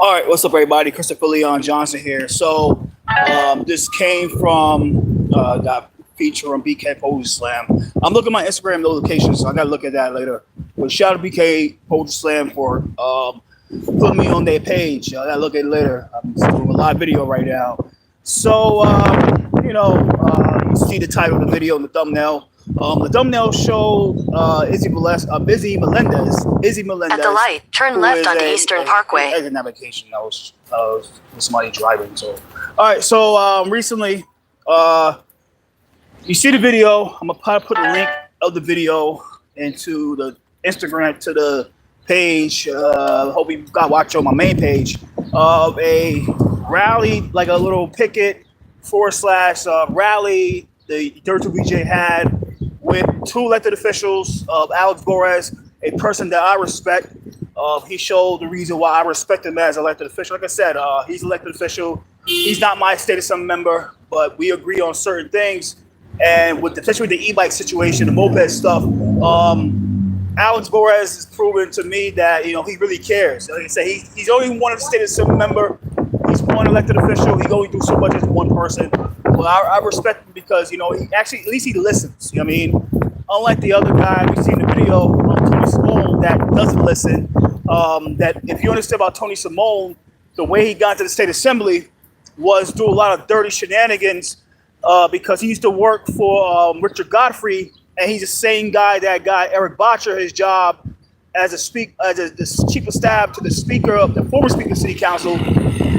All right, what's up, everybody? Christopherleonjohnson here. So, this came from that feature on BK Poetry Slam. I'm looking at my Instagram notifications, so I gotta look at that later. But shout out to BK Poetry Slam for putting me on their page. I gotta look at it later. I'm doing a live video right now. So, you see the title of the video and the thumbnail. The thumbnail showed Izzy At the Melendez, light, turn who left is onto Eastern Parkway. As a navigation, I was somebody driving. So, all right. So recently, you see the video. I'm gonna put a link of the video into the Instagram to the page. Hope you got watch on my main page of a rally, like a little picket / rally the Dirt VJ had with two elected officials of Alex Gores, a person that I respect. He showed the reason why I respect him as elected official. Like I said, he's elected official. He's not my state assembly member, but we agree on certain things. And with especially the e-bike situation, the moped stuff, Alex Gores has proven to me that he really cares. Like I said, he's only one of the state assembly member. He's one elected official. He only do so much as one person. Well, I respect him because he actually at least he listens. You know what I mean? Unlike the other guy we see in the video, Tony Simone, that doesn't listen. That if you understand about Tony Simone, the way he got to the state assembly was through a lot of dirty shenanigans because he used to work for Richard Godfrey, and he's the same guy that got Eric Botcher his job as the chief of staff to the speaker of the former speaker of city council,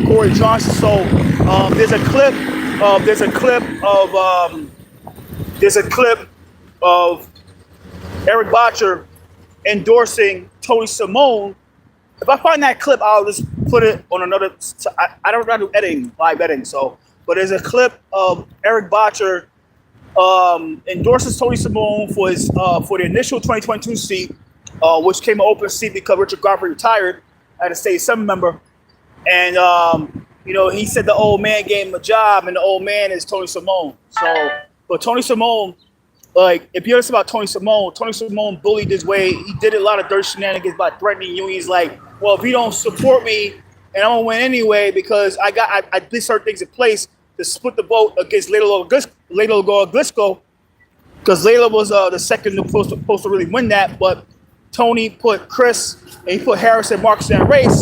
Corey Johnson. So there's a clip of Eric Botcher endorsing Tony Simone. If I find that clip, I'll just put it on another. I don't do live editing. So, but there's a clip of Eric Botcher endorses Tony Simone for the initial 2022 seat, which came an open seat because Richard Godfrey retired as a state assembly member, and he said the old man gave him a job, and the old man is Tony Simone. So, but Tony Simone, like, if you understand about Tony Simone bullied his way. He did a lot of dirty shenanigans by threatening unions. Like, well, if you don't support me, and I'm gonna win anyway because I did certain things in place to split the vote against Layla Glisco, because Layla was the second supposed to really win that, but Tony put Chris and he put Harris and Marcus in a race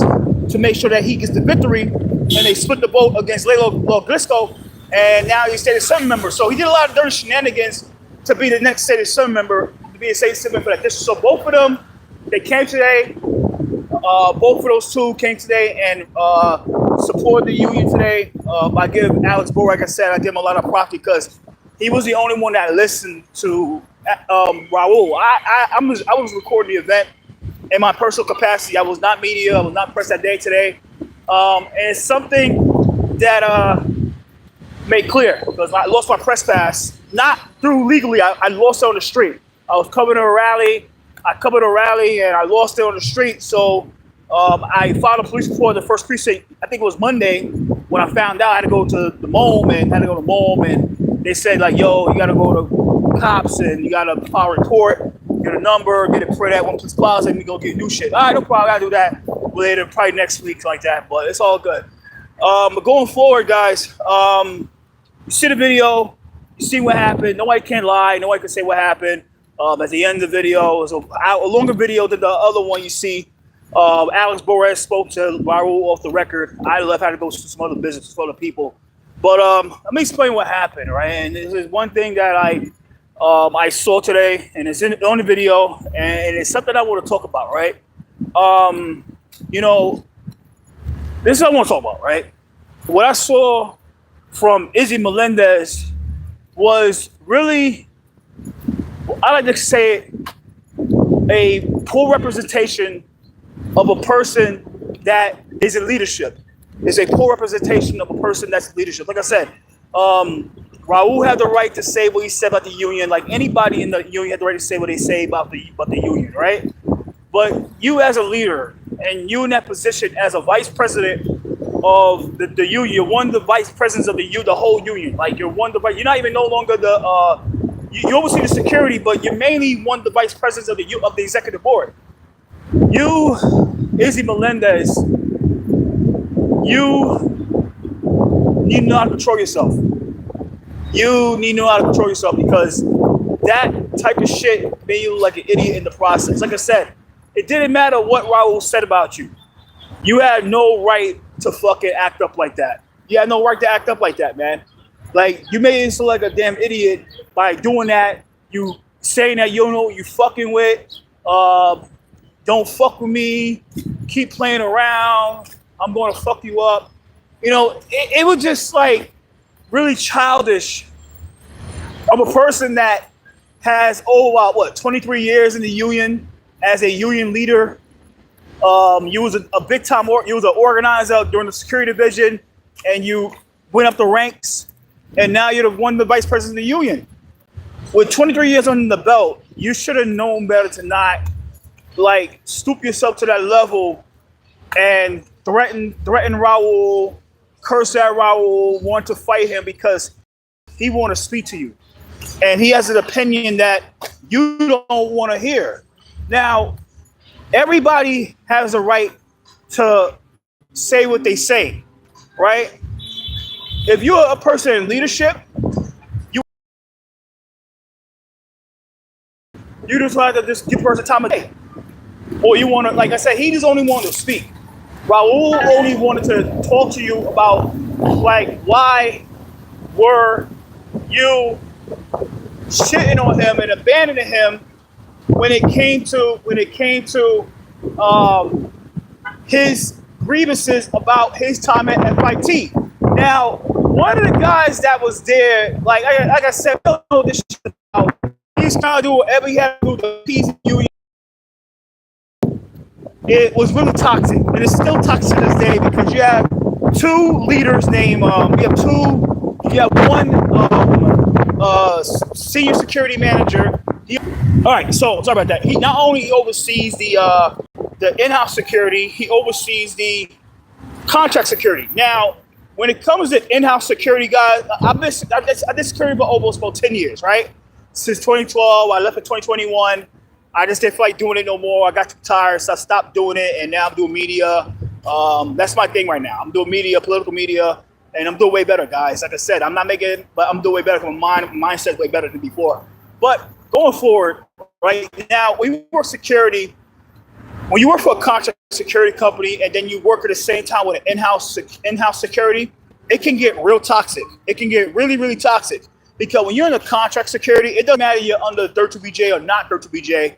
to make sure that he gets the victory, and they split the vote against Layla Glisco, and now he's state assembly member. So he did a lot of dirty shenanigans to be the next state assembly member, to be a state assembly member for that district. So both of them, they came today. Both of those two came today and supported the union today. I give Alex Gores, like I said, I give him a lot of props because he was the only one that listened to Raul. I was recording the event in my personal capacity. I was not media. I was not press that day today. And it's something that made clear because I lost my press pass, not through legally. I lost it on the street. I was covering a rally. I covered a rally and I lost it on the street. So I filed a police report at the first precinct. I think it was Monday when I found out. I had to go to the MOM and they said, like, yo, you got to go to cops and you got to file a report, get a number, get it printed at one police plaza, and we go get new shit. All right, no problem. I got to do that later, probably next week, like that. But it's all good. But going forward, guys, you see the video, you see what happened. Nobody can lie. Nobody can say what happened. At the end of the video, it was a longer video than the other one you see. Alex Gores spoke to Raul off the record. I had to go to some other business for other people. But let me explain what happened, right? And this is one thing that I saw today, and it's on the video, and it's something I want to talk about, right? This is what I want to talk about, right? What I saw from Izzy Melendez was really, I like to say, a poor representation of a person that is in leadership. Is a poor representation of a person that's in leadership. Like I said, Raul had the right to say what he said about the union. Like anybody in the union had the right to say what they say about the union, right? But you as a leader, and you in that position as a vice president of the union, you're one of the vice presidents of the whole union. Like you're you're not even no longer you oversee the security, but you're mainly one of the vice presidents of the executive board. You, Izzy Melendez, you need to know how to control yourself. You need to know how to control yourself because that type of shit made you look like an idiot in the process. Like I said, it didn't matter what Raul said about you. You had no right to fucking act up like that. You had no right to act up like that, man. Like, you made it look like a damn idiot by doing that. You saying that you don't know what you fucking with. Don't fuck with me. Keep playing around. I'm going to fuck you up. You know, it was just like really childish of a person that has, 23 years in the union as a union leader. You was a big time, you was an organizer during the security division, and you went up the ranks, and now you're one of the vice presidents of the union. With 23 years on the belt, you should have known better to not like stoop yourself to that level and threaten Raul, curse at Raul, want to fight him because he want to speak to you, and he has an opinion that you don't want to hear. Now, everybody has a right to say what they say, right? If you're a person in leadership, you just like to just give a person time of day. Or you want to, like I said, he just only wanted to speak. Raul only wanted to talk to you about, like, why were you shitting on him and abandoning him when it came to his grievances about his time at FIT. Now, one of the guys that was there, like I said, I don't know this shit about. He's trying to do whatever he had to do to appease the union. It was really toxic, and it's still toxic to this day because you have two leaders named. You have one senior security manager. All right, so sorry about that. He not only oversees the in-house security, he oversees the contract security. Now, when it comes to in-house security, guys, I did security for almost about 10 years, right? Since 2012, I left in 2021. I just didn't feel like doing it no more. I got too tired, so I stopped doing it, and now I'm doing media. That's my thing right now. I'm doing media, political media, and I'm doing way better, guys. Like I said, I'm not making it, but I'm doing way better because my mindset's way better than before. But going forward, right now, when you work security, when you work for a contract security company and then you work at the same time with an in-house security, it can get real toxic. It can get really, really toxic because when you're in the contract security, it doesn't matter if you're under 32BJ or not 32BJ.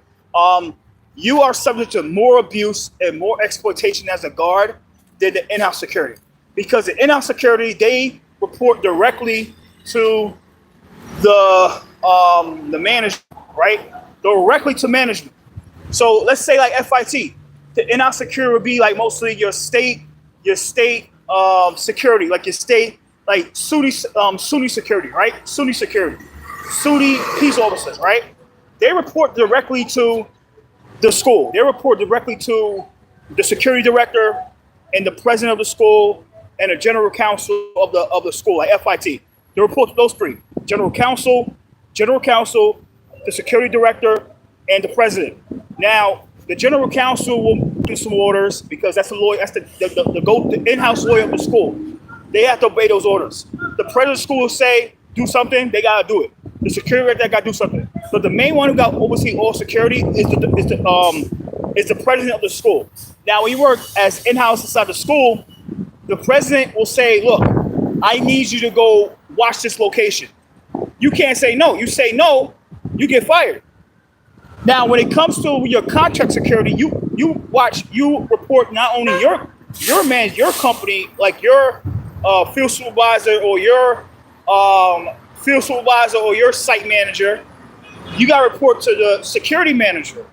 You are subject to more abuse and more exploitation as a guard than the in-house security, because the in-house security, they report directly to the management, right? Directly to management. So let's say like FIT, the in-house security would be like mostly your state security, like your state, like SUNY security, right? SUNY security, SUNY peace officers, right? They report directly to the school. They report directly to the security director and the president of the school and the general counsel of the school, like FIT. They report to those three: general counsel, the security director, and the president. Now, the general counsel will do some orders because that's the lawyer. That's the in-house lawyer of the school. They have to obey those orders. The president of the school will say do something, they gotta do it. The security director gotta do something. But the main one who got to oversee all security is the president of the school. Now, when you work as in-house inside the school, the president will say, "Look, I need you to go watch this location." You can't say no. You say no, you get fired. Now, when it comes to your contract security, you report not only your company, like your field supervisor or your site manager. You got to report to the security manager.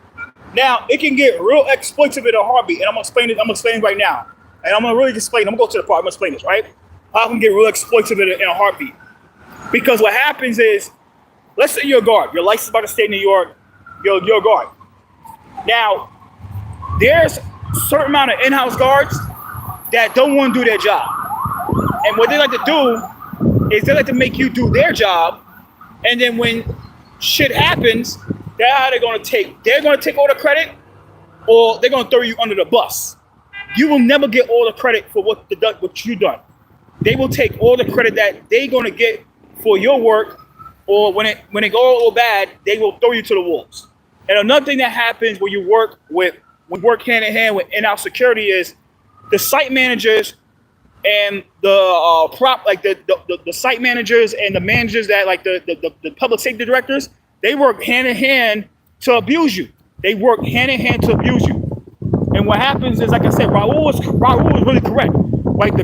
Now, it can get real exploitative in a heartbeat, and I'm gonna explain it right now, and I'm gonna really explain. I'm gonna go to the part. I'm gonna explain this, right? How can get real exploitative in a heartbeat? Because what happens is, let's say you're a guard. You're licensed by the state of New York. You're a guard. Now, there's a certain amount of in-house guards that don't want to do their job. And what they like to do is they like to make you do their job. And then when shit happens, they're going to take all the credit, or they're going to throw you under the bus. you will never get all the credit for what you done. They will take all the credit that they're gonna get for your work, or when it go all bad, they will throw you to the wolves. And another thing that happens when you work hand in hand with in-house security is the site managers and the site managers and the managers that like the public safety directors, they work hand in hand to abuse you. They work hand in hand to abuse you. And what happens is, like I said, Raul was really correct. Like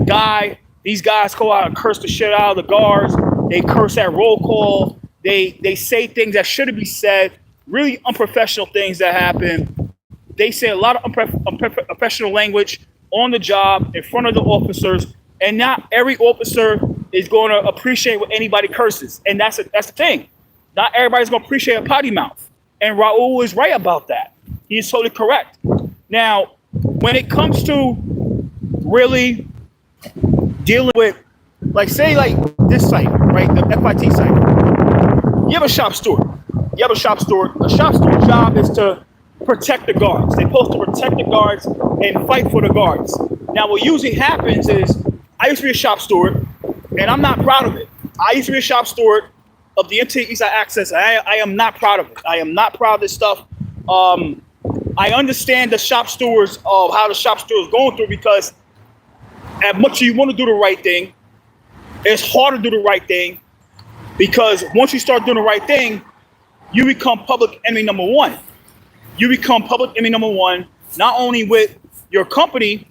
these guys go out and curse the shit out of the guards. They curse at roll call. They say things that shouldn't be said. Really unprofessional things that happen. They say a lot of unprofessional language on the job in front of the officers, and not every officer is going to appreciate what anybody curses. And that's the thing. Not everybody's going to appreciate a potty mouth. And Raul is right about that. He is totally correct. Now, when it comes to really dealing with, like, say, like this site, right, the FIT site, you have a shop steward. A shop steward's job is to protect the guards. They're supposed to protect the guards and fight for the guards. Now, what usually happens is, I used to be a shop steward, and I'm not proud of it. I used to be a shop steward of the MTA Eastside Access. I am not proud of it. I am not proud of this stuff. I understand the shop stewards of how the shop steward is going through, because as much as you want to do the right thing, it's hard to do the right thing, because once you start doing the right thing, you become public enemy number one. You become public enemy number one, not only with your company,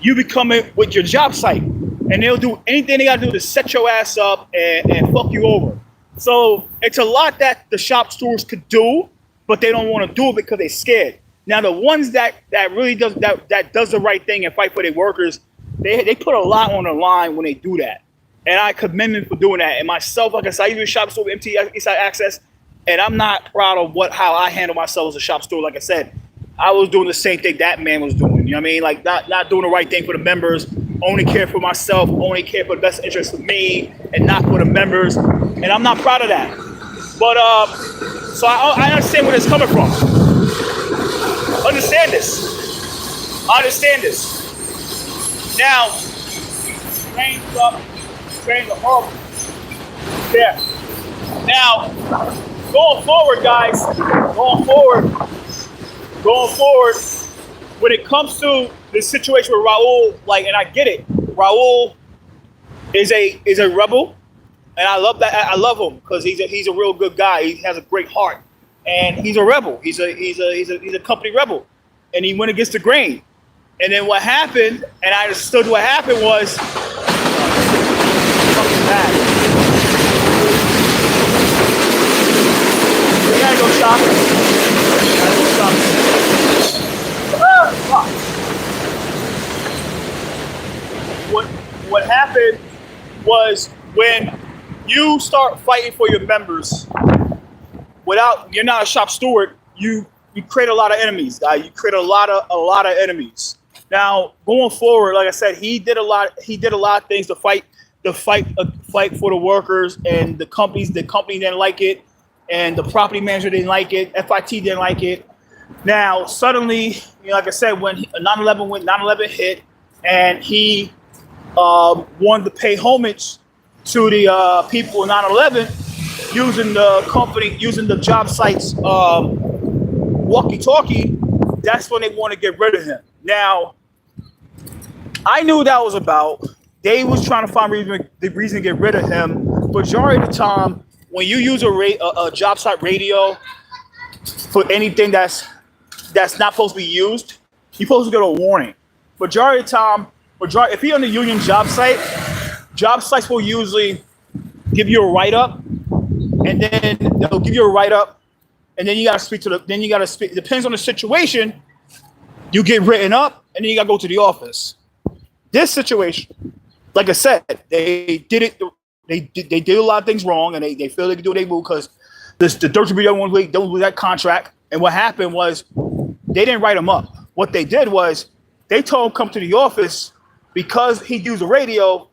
you become it with your job site. And they'll do anything they gotta do to set your ass up and fuck you over. So it's a lot that the shop stewards could do, but they don't want to do it because they're scared. Now, the ones that really does the right thing and fight for their workers, they put a lot on the line when they do that. And I commend them for doing that. And myself, like I said, I used to be a shop steward with MTA Eastside Access, and I'm not proud of how I handle myself as a shop steward. Like I said, I was doing the same thing that man was doing. You know what I mean? Like not doing the right thing for the members, only care for myself, only care for the best interest of me and not for the members. And I'm not proud of that. But so I understand where it's coming from. Understand this. I understand this. Now, trains are horrible. Yeah. Now, going forward, guys, when it comes to the situation with Raul, like, and I get it, Raul is a rebel, and I love that. I love him because he's a real good guy. He has a great heart, and he's a rebel. He's a company rebel, and he went against the grain. And then what happened, and I understood what happened was fucking bad. We gotta go shopping. What happened was, when you start fighting for your members you're not a shop steward, you create a lot of enemies, guys. You create a lot of enemies. Now, going forward, like I said, he did a lot of things to fight for the workers, and the company didn't like it, and the property manager didn't like it, FIT didn't like it. Now, suddenly, like I said, when 9/11 hit, and he wanted to pay homage to the people in 9/11, using the job site's walkie-talkie, that's when they want to get rid of him. Now, I knew that was about. They was trying to find the reason to get rid of him. Majority of the time, when you use a job site radio for anything that's not supposed to be used, you're supposed to get a warning. Majority of the time, if you're on the union job sites will usually give you a write-up, and then they'll give you a write-up, and then you gotta speak. It depends on the situation. You get written up, and then you gotta go to the office. This situation, like I said, they did it. They did a lot of things wrong, and they feel they can do what they move because the WBO don't lose that contract. And what happened was, they didn't write him up. What they did was, they told him come to the office because he used the radio,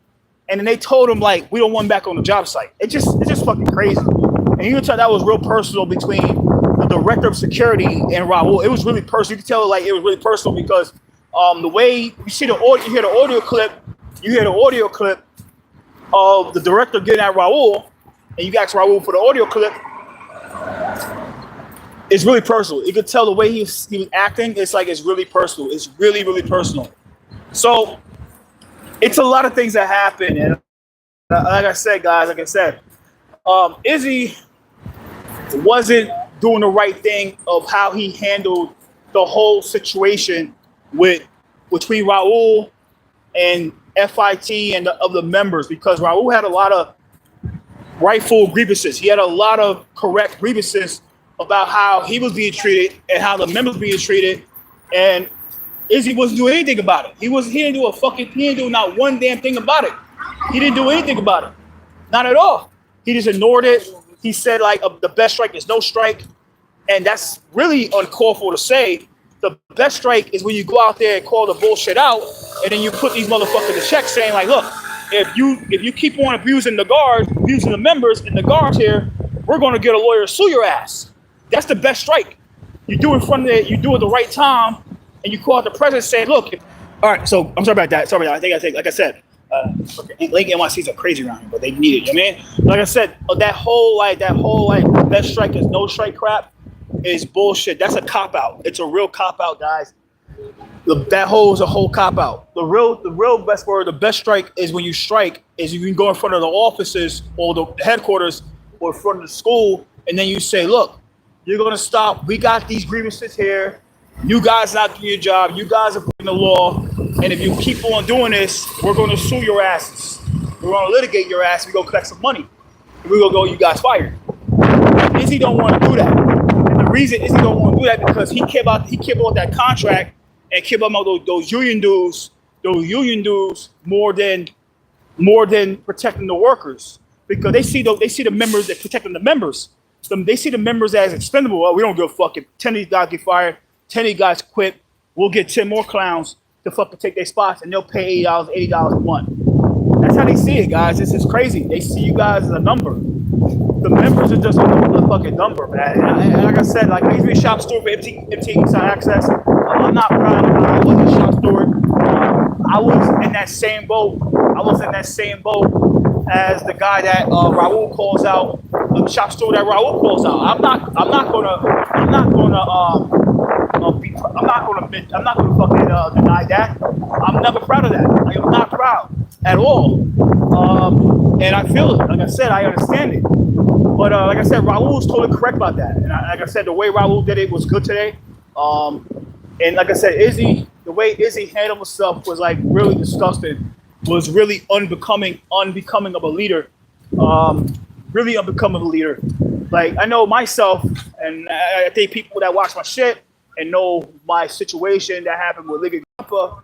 and then they told him, like, we don't want him back on the job site. It's just fucking crazy. And you can tell that was real personal between the director of security and Raul. It was really personal. You can tell, like, it was really personal because The way you see the audio, you hear the audio clip of the director getting at Raul, and you ask Raul for the audio clip. It's really personal. You could tell the way he was acting. It's like it's really personal. It's really, really personal. So it's a lot of things that happen, and like I said, guys, Izzy wasn't doing the right thing of how he handled the whole situation between Raul and FIT and the other members, because Raul had a lot of rightful grievances. He had a lot of correct grievances about how he was being treated and how the members were being treated, and Izzy wasn't doing anything about it. He didn't do not one damn thing about it. He didn't do anything about it. Not at all. He just ignored it. He said like the best strike is no strike, and that's really uncalled for to say. The best strike is when you go out there and call the bullshit out, and then you put these motherfuckers in check, saying like, look, if you keep on abusing the members and the guards here, we're going to get a lawyer to sue your ass. That's the best strike. You do it you do it the right time, and you call out the president, say, look. All right, so I'm sorry about that. I think like I said, Lake NYCs are crazy around here, but they need it. You know what I mean? Like I said, that whole best strike is no strike crap is bullshit. That's a cop out. It's a real cop out, guys. That whole is a whole cop out. The real best word, the best strike is when you strike is you can go in front of the offices or the headquarters or in front of the school, and then you say, look, you're gonna stop. We got these grievances here. You guys not doing your job. You guys are breaking the law. And if you keep on doing this, we're gonna sue your asses. We're gonna litigate your ass. We go collect some money. And we're gonna go, you guys fired. Izzy don't want to do that. And the reason Izzy don't want to do that because he cared about that contract and cared about those union dues more than protecting the workers, because they see the members that protecting the members. They see the members as expendable. Well, we don't give a fuck if 10 of these guys get fired, 10 of these guys quit. We'll get 10 more clowns to fucking take their spots, and they'll pay $80, $80 a month. That's how they see it, guys. This is crazy. They see you guys as a number. The members are just a fucking number, man. And like I said, like I used to be a shop steward for MT Inside Access. I'm not proud of how I was a shop steward. I was in that same boat. As the guy that Raul calls out, the shop steward that Raul calls out. I'm not gonna fucking deny that. I'm never proud of that. I am not proud at all. And I feel it. Like I said, I understand it. But like I said, Raul was totally correct about that. And like I said, the way Raul did it was good today. And like I said, the way Izzy handled himself was like really disgusting. Was really unbecoming of a leader. Really unbecoming of a leader. Like I know myself, and I think people that watch my shit and know my situation that happened with Liga Grappa,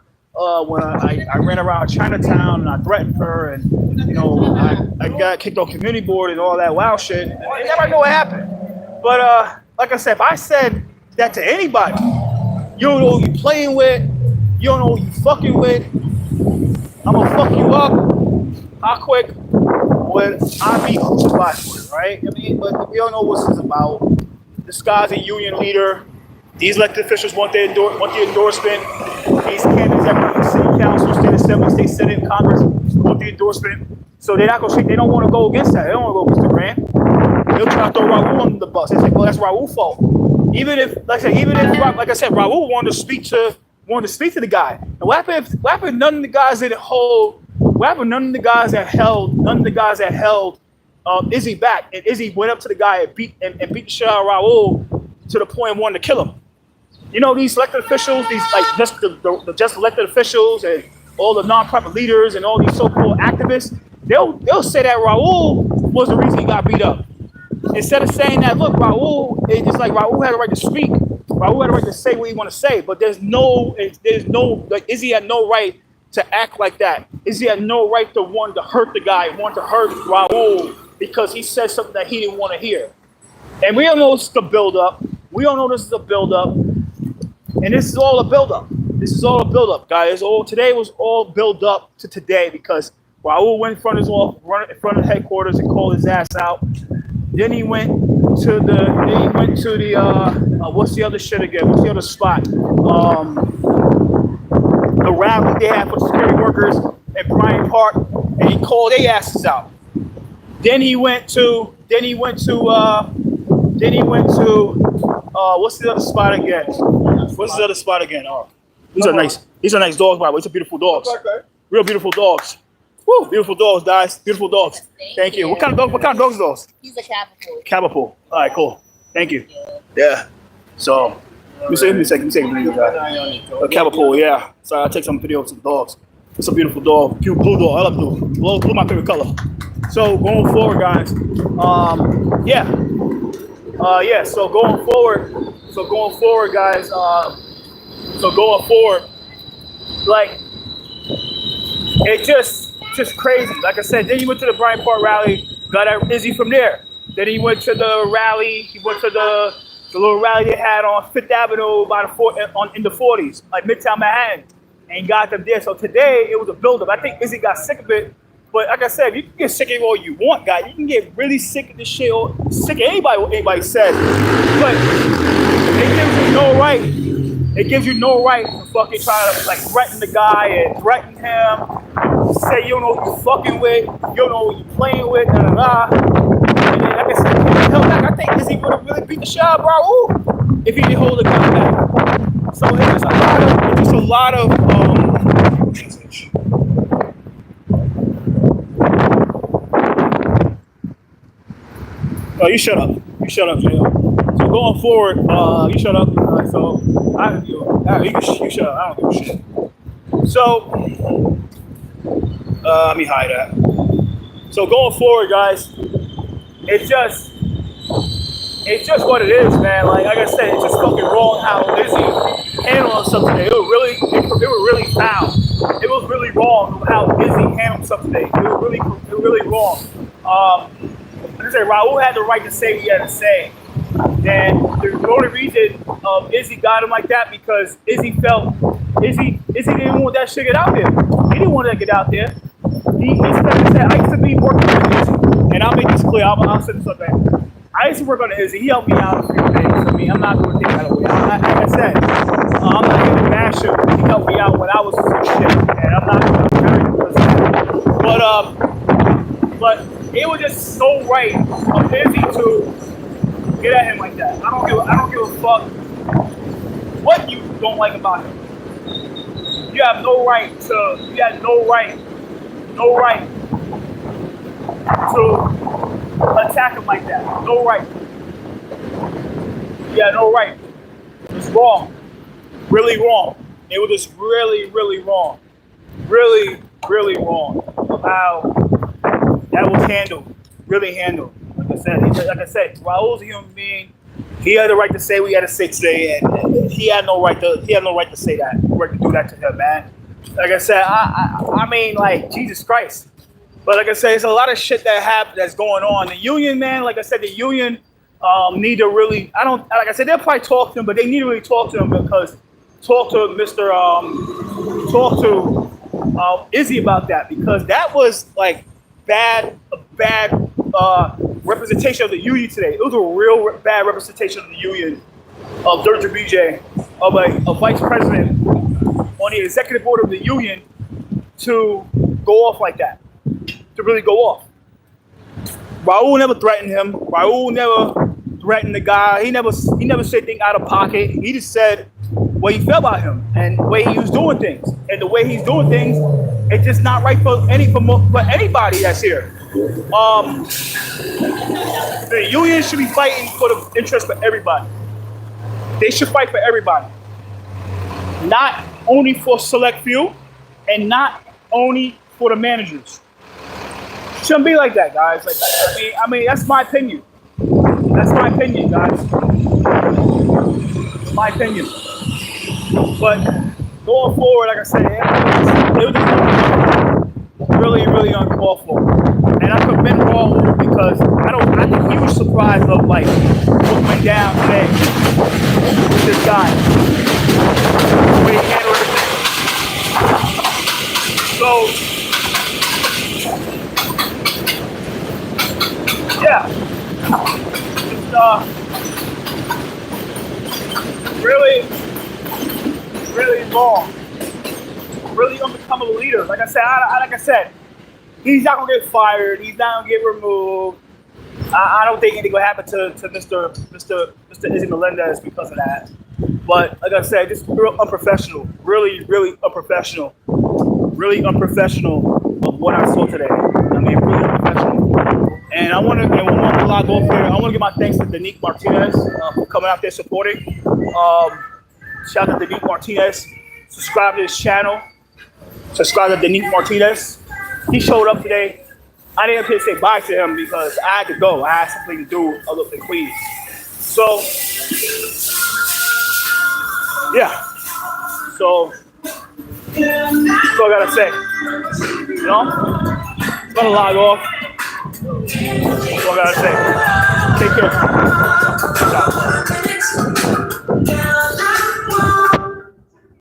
when I ran around Chinatown and I threatened her, and I got kicked off community board and all that wild shit. Everybody know what happened. But like I said, if I said that to anybody, you don't know who you playing with, you don't know who you fucking with, I'm gonna fuck you up. How quick would I be crucified for it, right? I mean, but we don't know what this is about. This guy's a union leader. These elected officials want the endorsement. These candidates that run for city council, state assembly, state senate, Congress want the endorsement. So they're not gonna. They don't want to go against that. They don't want to go against the grant. They'll try to throw Raul under the bus. They say, well, that's Raul's fault. Even if, like I said, Raul wanted to speak to the guy. And what happened? None of the guys that hold. What happened? None of the guys that held Izzy back, and Izzy went up to the guy and beat the shit out of Raul to the point of wanting to kill him. You know, these elected officials, these like just the just elected officials and all the nonprofit leaders and all these so-called activists, they'll say that Raul was the reason he got beat up. Instead of saying that, look, it's like Raul had a right to speak. Raul had a right to say what he want to say, but there's no, like Izzy had no right to act like that. Izzy had no right to want to hurt the guy, want to hurt Raul because he said something that he didn't want to hear. And we don't know this is a build-up. And this is all a build-up. Guys. Today was all build up to today because Raul went in front of the headquarters and called his ass out. Then he went to the what's the other shit again? What's the other spot? the rally they had for the security workers at Bryant Park, and he called their asses out. Then he went to what's the other spot again? What's the other spot again? Oh, these are nice dogs, by the way. These are beautiful dogs. Real beautiful dogs. Woo, beautiful dogs, guys. Beautiful dogs. Thank you. What kind of dogs are those? He's a Cavapoo. Cavapoo. All right, cool. Thank you. Yeah. So, let me take a video, guys. A Cavapoo, yeah. So I'll take some videos of the dogs. It's a beautiful dog. Cute blue dog. I love blue. Blue my favorite color. So going forward, guys. So going forward, guys. Like, it just crazy. Like I said, then he went to the Bryant Park rally, got at Izzy from there. Then he went to the rally. He went to the little rally they had on Fifth Avenue by in the 40s, like Midtown Manhattan, and he got them there. So today it was a buildup. I think Izzy got sick of it, but like I said, you can get sick of it all you want, guys. You can get really sick of this shit, or sick of anybody what anybody says, but it gives you no right. It gives you no right to fucking try to like threaten the guy and threaten him. Say you don't know what you're fucking with, you don't know what you're playing with, da da da. And then, like I said, hell back. I think Izzy would have really beat the shit out of Raul if he didn't hold the gun back. So it's just a lot of Oh, you shut up. You shut up, Jay. So going forward, you shut up. You shut up. I don't give a shit. So, let me hide that. So going forward, guys, it's just what it is, man. Like I said, it's just fucking wrong how Izzy handled himself today. It was really foul. It was really wrong how Izzy handled himself today. It was really wrong. Like I said, Raul had the right to say what he had to say. And the only reason Izzy got him like that because Izzy didn't want that shit to get out there. He didn't want that to get out there. He said, I used to be working with Izzy, and I'll make this clear. I'll say this up there. I used to work on Izzy. He helped me out a few things. I mean, I'm not going to take that away. Like I said, I'm not going to bash him. He helped me out when I was sick shit, and I'm not going to carry him. But it was just so right of Izzy to get at him like that. I don't give a fuck what you don't like about him. You have no right to attack him like that. No right. Yeah, no right. It's wrong. Really wrong. It was just really, really wrong. Really, really wrong of how that was handled. Really handled. Like I said, Raul's a human being. He had the right to say what he had to say today, and he had no right to say that. Right to do that to him, man. Like I said, I mean, like, Jesus Christ. But like I said, it's a lot of shit that's going on. The union, man, like I said, the union need to really, like I said, they'll probably talk to him, but they need to really talk to him because talk to Izzy about that, because that was like a bad representation of the union today. It was a real bad representation of the union, of Dirk BJ, of a vice president on the executive board of the union to go off like that, to really go off. Raul never threatened him. Raul never threatened the guy. He never said anything out of pocket. He just said what he felt about him and the way he was doing things. And the way he's doing things, it's just not right for anybody that's here. The union should be fighting for the interest for everybody. They should fight for everybody, not only for select few, and not only for the managers. Shouldn't be like that, guys. Like, I mean, that's my opinion. That's my opinion, guys. It's my opinion. But going forward, like I said, it was really, really uncalled for. And I commend Raul because I think he was surprised of like what went down today with this guy. The way he handled everything. So yeah. It's really, really wrong. really become a leader. Like I said, he's not gonna get fired. He's not gonna get removed. I don't think anything will happen to Mr. Izzy Melendez because of that. But like I said, just real unprofessional. Really unprofessional. Really unprofessional of what I saw today. I mean, really unprofessional. And I want to log off here. I want to give my thanks to Danique Martinez for coming out there supporting. Shout out to Danique Martinez. Subscribe to his channel. Subscribe to Danique Martinez. He showed up today. I didn't have to say bye to him because I had to go. I had something to do other than Queens. So, yeah. So, that's all I gotta say. You know? I'm gonna log off. That's all I gotta say. Take care.